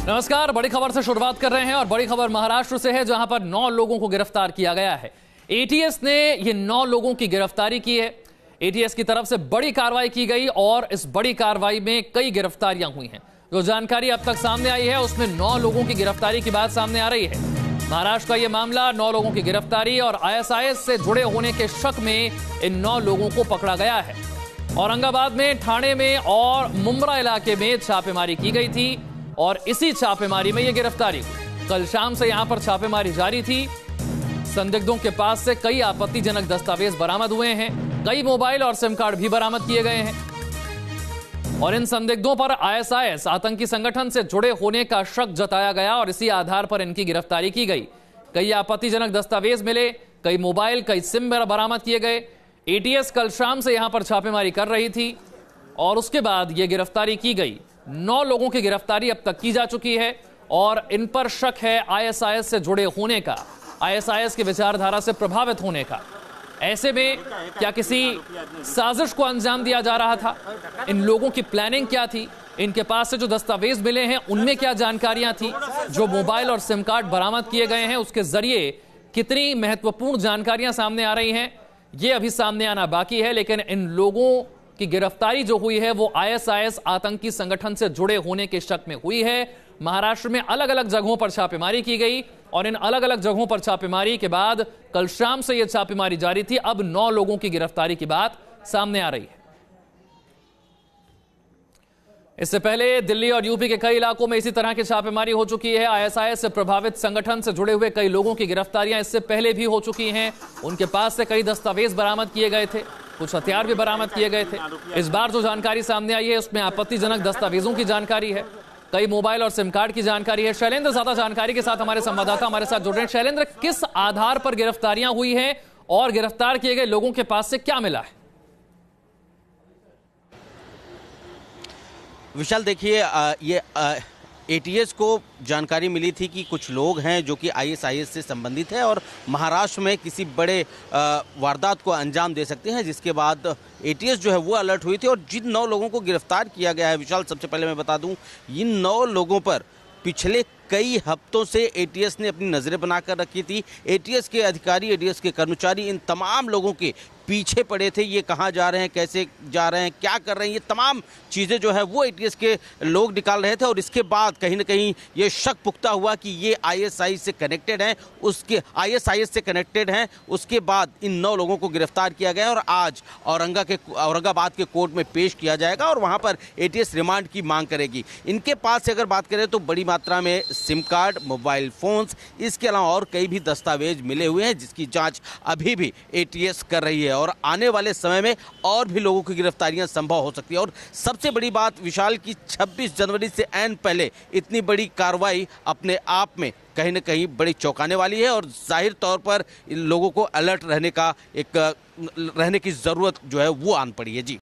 नमस्कार। बड़ी खबर से शुरुआत कर रहे हैं और बड़ी खबर महाराष्ट्र से है, जहां पर 9 लोगों को गिरफ्तार किया गया है। एटीएस ने ये 9 लोगों की गिरफ्तारी की है। एटीएस की तरफ से बड़ी कार्रवाई की गई और इस बड़ी कार्रवाई में कई गिरफ्तारियां हुई हैं। जो जानकारी अब तक सामने आई है उसमें 9 लोगों की गिरफ्तारी की बात सामने आ रही है। महाराष्ट्र का यह मामला, 9 लोगों की गिरफ्तारी और आईएसआईएस से जुड़े होने के शक में इन 9 लोगों को पकड़ा गया है। औरंगाबाद में, ठाणे में और मुंब्रा इलाके में छापेमारी की गई थी और इसी छापेमारी में यह गिरफ्तारी हुई। कल शाम से यहां पर छापेमारी जारी थी। संदिग्धों के पास से कई आपत्तिजनक दस्तावेज बरामद हुए हैं, कई मोबाइल और सिम कार्ड भी बरामद किए गए हैं और इन संदिग्धों पर आईएसआईएस आतंकी संगठन से जुड़े होने का शक जताया गया और इसी आधार पर इनकी गिरफ्तारी की गई। कई आपत्तिजनक दस्तावेज मिले, कई मोबाइल, कई सिम बरामद किए गए। एटीएस कल शाम से यहां पर छापेमारी कर रही थी और उसके बाद यह गिरफ्तारी की गई। 9 लोगों की गिरफ्तारी अब तक की जा चुकी है और इन पर शक है आईएसआईएस से जुड़े होने का, आईएसआईएस की विचारधारा से प्रभावित होने का। ऐसे में क्या किसी साजिश को अंजाम दिया जा रहा था? इन लोगों की प्लानिंग क्या थी? इनके पास से जो दस्तावेज मिले हैं उनमें क्या जानकारियां थी? जो मोबाइल और सिम कार्ड बरामद किए गए हैं उसके जरिए कितनी महत्वपूर्ण जानकारियां सामने आ रही हैं, यह अभी सामने आना बाकी है। लेकिन इन लोगों की गिरफ्तारी जो हुई है वो आईएसआईएस आतंकी संगठन से जुड़े होने के शक में हुई है। महाराष्ट्र में अलग अलग जगहों पर छापेमारी की गई और इन अलग अलग जगहों पर छापेमारी के बाद कल शाम से यह छापेमारी जारी थी। अब 9 लोगों की गिरफ्तारी की बात सामने आ रही है। इससे पहले दिल्ली और यूपी के कई इलाकों में इसी तरह की छापेमारी हो चुकी है। आईएसआईएस से प्रभावित संगठन से जुड़े हुए कई लोगों की गिरफ्तारियां इससे पहले भी हो चुकी हैं। उनके पास से कई दस्तावेज बरामद किए गए थे, कुछ हथियार भी बरामद किए गए थे। इस बार जो जानकारी सामने आई है उसमें आपत्तिजनक दस्तावेजों की जानकारी है, कई मोबाइल और सिम कार्ड की जानकारी है। शैलेंद्र ज्यादा जानकारी के साथ हमारे संवाददाता हमारे साथ जुड़ रहे हैं। शैलेंद्र, किस आधार पर गिरफ्तारियां हुई हैं और गिरफ्तार किए गए लोगों के पास से क्या मिला है? विशाल, देखिए, ये एटीएस को जानकारी मिली थी कि कुछ लोग हैं जो कि आईएसआईएस से संबंधित है और महाराष्ट्र में किसी बड़े वारदात को अंजाम दे सकते हैं, जिसके बाद एटीएस जो है वो अलर्ट हुई थी। और जिन 9 लोगों को गिरफ्तार किया गया है, विशाल, सबसे पहले मैं बता दूं, इन 9 लोगों पर पिछले कई हफ्तों से एटीएस ने अपनी नज़रें बनाकर रखी थी। एटीएस के अधिकारी, एटीएस के कर्मचारी इन तमाम लोगों के पीछे पड़े थे। ये कहाँ जा रहे हैं, कैसे जा रहे हैं, क्या कर रहे हैं, ये तमाम चीज़ें जो है वो एटीएस के लोग निकाल रहे थे। और इसके बाद कहीं ना कहीं ये शक पुख्ता हुआ कि ये आईएसआईएस से कनेक्टेड हैं, आईएसआईएस से कनेक्टेड हैं। उसके बाद इन 9 लोगों को गिरफ्तार किया गया और आज औरंगाबाद के कोर्ट में पेश किया जाएगा और वहाँ पर एटीएस रिमांड की मांग करेगी। इनके पास से अगर बात करें तो बड़ी मात्रा में सिम कार्ड, मोबाइल फोन्स, इसके अलावा और कई भी दस्तावेज मिले हुए हैं, जिसकी जांच अभी भी एटीएस कर रही है और आने वाले समय में और भी लोगों की गिरफ्तारियां संभव हो सकती है। और सबसे बड़ी बात विशाल की 26 जनवरी से ऐन पहले इतनी बड़ी कार्रवाई अपने आप में कहीं न कहीं बड़ी चौंकाने वाली है और जाहिर तौर पर इन लोगों को अलर्ट रहने की ज़रूरत जो है वो आन पड़ी है। जी।